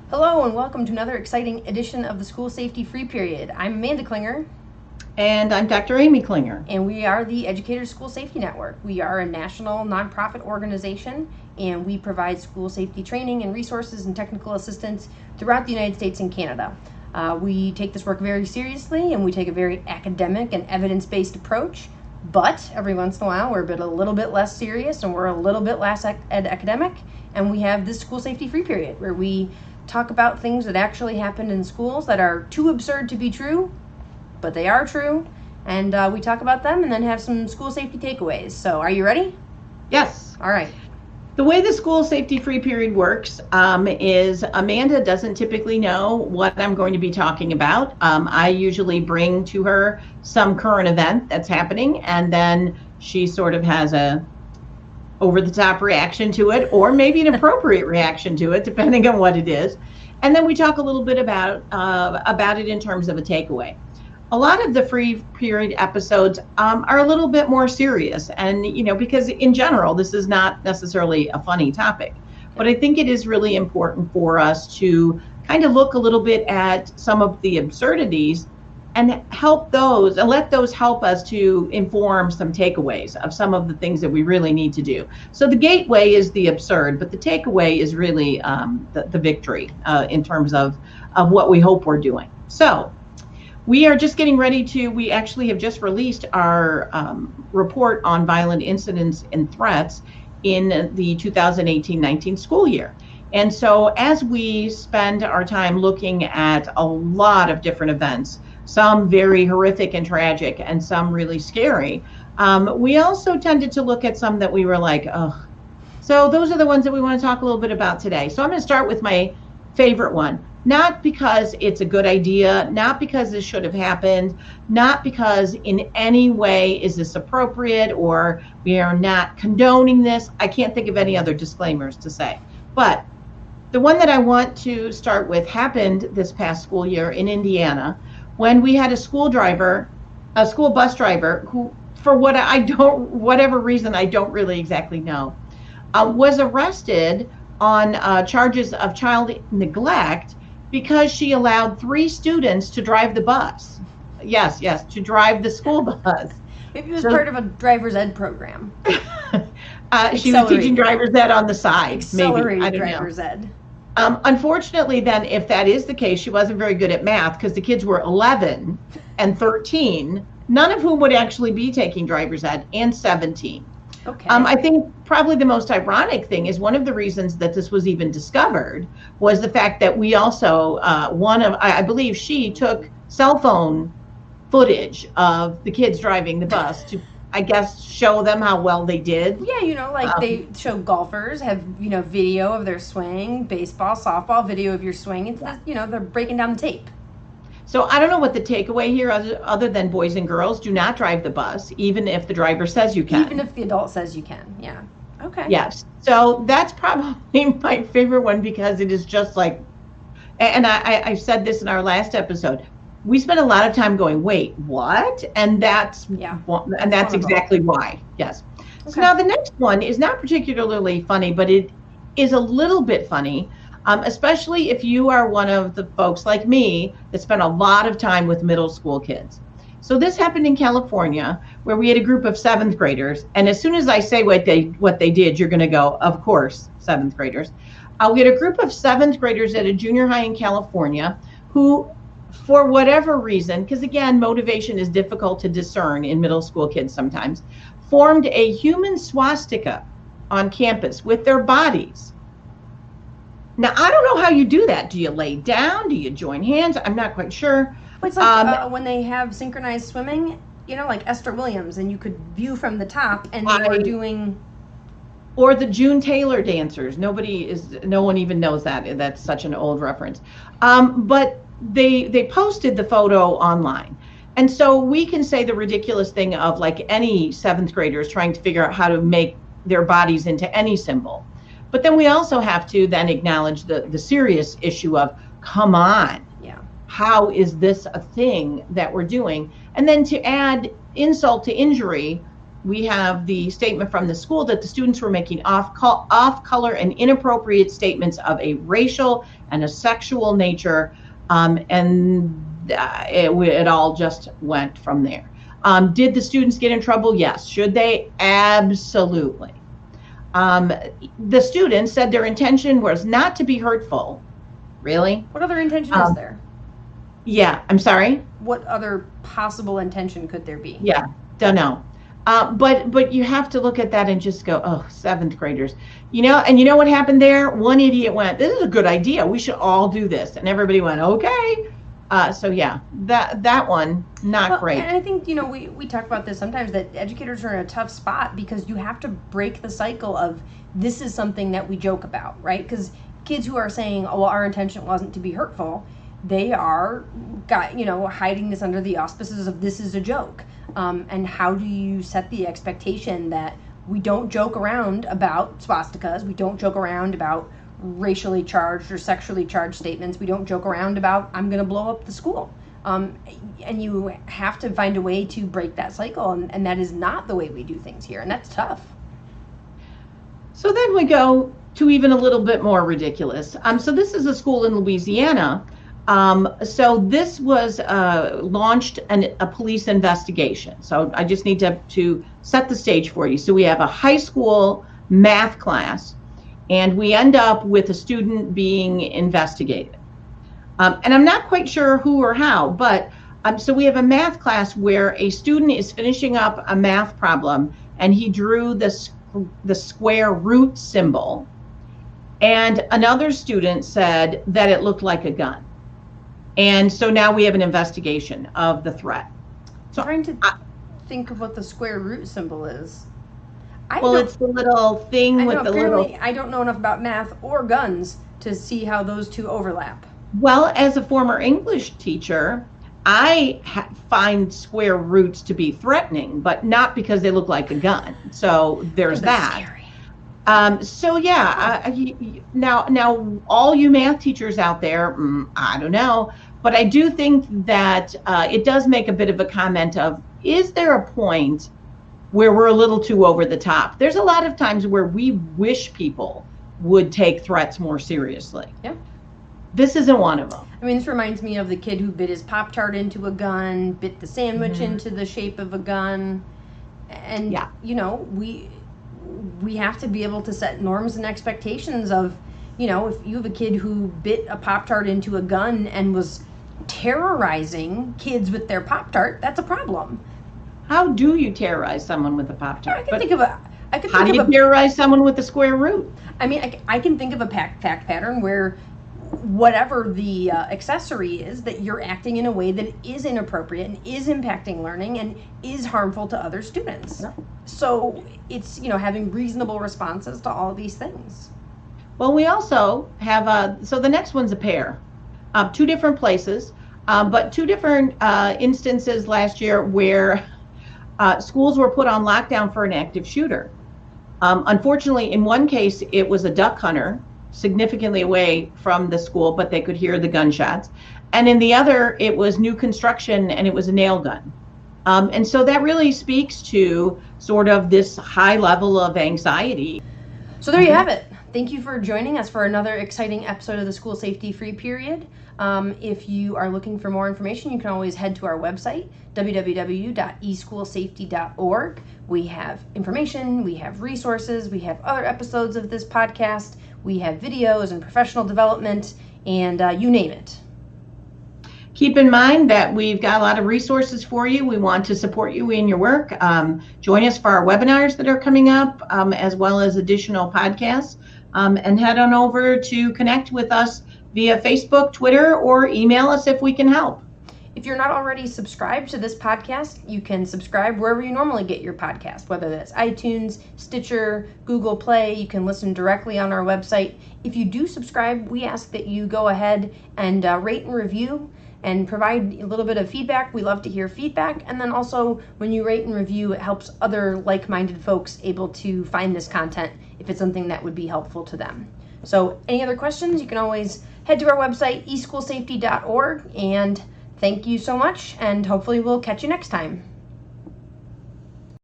Hello and welcome to another exciting edition of the School Safety Free Period. I'm Amanda Klinger. And I'm Dr. Amy Klinger. And we are the Educators School Safety Network. We are a national nonprofit organization, and we provide school safety training and resources and technical assistance throughout the United States and Canada. We take this work very seriously, and we take a very academic and evidence-based approach. But every once in a while, we're a little bit less serious, and we're a little bit less academic. And we have this School Safety Free Period, where we talk about things that actually happened in schools that are too absurd to be true, but they are true, and we talk about them and then have some school safety takeaways. So are you ready? Yes. All right. The way the School Safety Free Period works is Amanda doesn't typically know what I'm going to be talking about. I usually bring to her some current event that's happening, and then she sort of has a over-the-top reaction to it, or maybe an appropriate reaction to it, depending on what it is. And then we talk a little bit about it in terms of a takeaway. A lot of the free period episodes are a little bit more serious, and because in general this is not necessarily a funny topic, but I think it is really important for us to kind of look a little bit at some of the absurdities and let those help us to inform some takeaways of some of the things that we really need to do. So the gateway is the absurd, but the takeaway is really the victory in terms of what we hope we're doing. So we are just getting ready we actually have just released our report on violent incidents and threats in the 2018-19 school year. And so as we spend our time looking at a lot of different events, some very horrific and tragic and some really scary, we also tended to look at some that we were like, oh. So those are the ones that we want to talk a little bit about today. So I'm going to start with my favorite one. Not because it's a good idea, not because this should have happened, not because in any way is this appropriate or we are not condoning this. I can't think of any other disclaimers to say. But the one that I want to start with happened this past school year in Indiana when we had a school bus driver who, for whatever reason I don't really exactly know, was arrested on charges of child neglect because she allowed 3 students to drive the bus. Yes, to drive the school bus. Maybe it was part of a driver's ed program. She was teaching driver's ed on the side. Accelerated maybe. I don't driver's know. ed. Unfortunately, then, if that is the case, she wasn't very good at math because the kids were 11 and 13, none of whom would actually be taking driver's ed, and 17. Okay. I think probably the most ironic thing is one of the reasons that this was even discovered was the fact that we also, I believe she took cell phone footage of the kids driving the bus to, I guess, show them how well they did. Yeah, they show golfers have, video of their swing, baseball, softball, video of your swing. It's, they're breaking down the tape. So I don't know what the takeaway here other than boys and girls do not drive the bus, even if the driver says you can. Even if the adult says you can, yeah. Okay. Yes. So that's probably my favorite one because it is just like, and I said this in our last episode, we spent a lot of time going, wait, what? And that's exactly why. Yes. Okay. So now the next one is not particularly funny, but it is a little bit funny. Especially if you are one of the folks like me that spent a lot of time with middle school kids. So this happened in California where we had a group of 7th graders. And as soon as I say what they did, you're going to go, of course, 7th graders. We had a group of 7th graders at a junior high in California who, for whatever reason, because again, motivation is difficult to discern in middle school kids sometimes, formed a human swastika on campus with their bodies. Now, I don't know how you do that. Do you lay down? Do you join hands? I'm not quite sure. It's like when they have synchronized swimming, like Esther Williams, and you could view from the top, and they were doing... Or the June Taylor dancers. No one even knows that. That's such an old reference. But they posted the photo online. And so we can say the ridiculous thing of like any 7th graders trying to figure out how to make their bodies into any symbol. But then we also have to then acknowledge the serious issue of, come on, how is this a thing that we're doing? And then to add insult to injury, we have the statement from the school that the students were making off-color and inappropriate statements of a racial and a sexual nature, and it all just went from there. Did the students get in trouble? Yes. Should they? Absolutely. The students said their intention was not to be hurtful. Really? What other intention is there? Yeah, I'm sorry? What other possible intention could there be? Yeah, don't know. But you have to look at that and just go, oh, seventh graders. And you know what happened there? One idiot went, this is a good idea. We should all do this. And everybody went, okay. So yeah, that one, not great. And I think, we talk about this sometimes, that educators are in a tough spot because you have to break the cycle of this is something that we joke about, right? Because kids who are saying, oh, well, our intention wasn't to be hurtful, they are, hiding this under the auspices of this is a joke. And how do you set the expectation that we don't joke around about swastikas, we don't joke around about racially charged or sexually charged statements, we don't joke around about I'm going to blow up the school. And you have to find a way to break that cycle, and that is not the way we do things here, and that's tough. So then we go to even a little bit more ridiculous. So this is a school in Louisiana. So this was launched a police investigation. So I just need to set the stage for you. So we have a high school math class, and we end up with a student being investigated. And I'm not quite sure who or how, but so we have a math class where a student is finishing up a math problem, and he drew the square root symbol, and another student said that it looked like a gun. And so now we have an investigation of the threat. So I'm trying to think of what the square root symbol is. It's the little thing with the little... I don't know enough about math or guns to see how those two overlap. Well, as a former English teacher, I find square roots to be threatening, but not because they look like a gun. So there's that. Scary. So yeah, now all you math teachers out there, I don't know, but I do think that it does make a bit of a comment of, is there a point where we're a little too over the top? There's a lot of times where we wish people would take threats more seriously. Yeah. This isn't one of them. I mean, this reminds me of the kid who bit his Pop-Tart into a gun, bit the sandwich into the shape of a gun. And, yeah. We have to be able to set norms and expectations of, if you have a kid who bit a Pop-Tart into a gun and was terrorizing kids with their Pop-Tart, that's a problem. How do you terrorize someone with a Pop-Tart? How do you terrorize someone with a square root? I mean, I can think of a fact pattern where whatever the accessory is, that you're acting in a way that is inappropriate and is impacting learning and is harmful to other students. Yeah. So it's, having reasonable responses to all of these things. Well, we also have, so the next one's a pair. Two different places, but two different instances last year where schools were put on lockdown for an active shooter. Unfortunately, in one case, it was a duck hunter significantly away from the school, but they could hear the gunshots. And in the other, it was new construction, and it was a nail gun. And so that really speaks to sort of this high level of anxiety. So there you have it. Thank you for joining us for another exciting episode of the School Safety Free Period. If you are looking for more information, you can always head to our website, www.eschoolsafety.org. We have information, we have resources, we have other episodes of this podcast, we have videos and professional development, and you name it. Keep in mind that we've got a lot of resources for you. We want to support you in your work. Join us for our webinars that are coming up, as well as additional podcasts. And head on over to connect with us via Facebook, Twitter, or email us if we can help. If you're not already subscribed to this podcast, you can subscribe wherever you normally get your podcast, whether that's iTunes, Stitcher, Google Play. You can listen directly on our website. If you do subscribe, we ask that you go ahead and rate and review and provide a little bit of feedback. We love to hear feedback. And then also, when you rate and review, it helps other like-minded folks able to find this content if it's something that would be helpful to them. So any other questions, you can always head to our website, eschoolsafety.org, and thank you so much, and hopefully we'll catch you next time.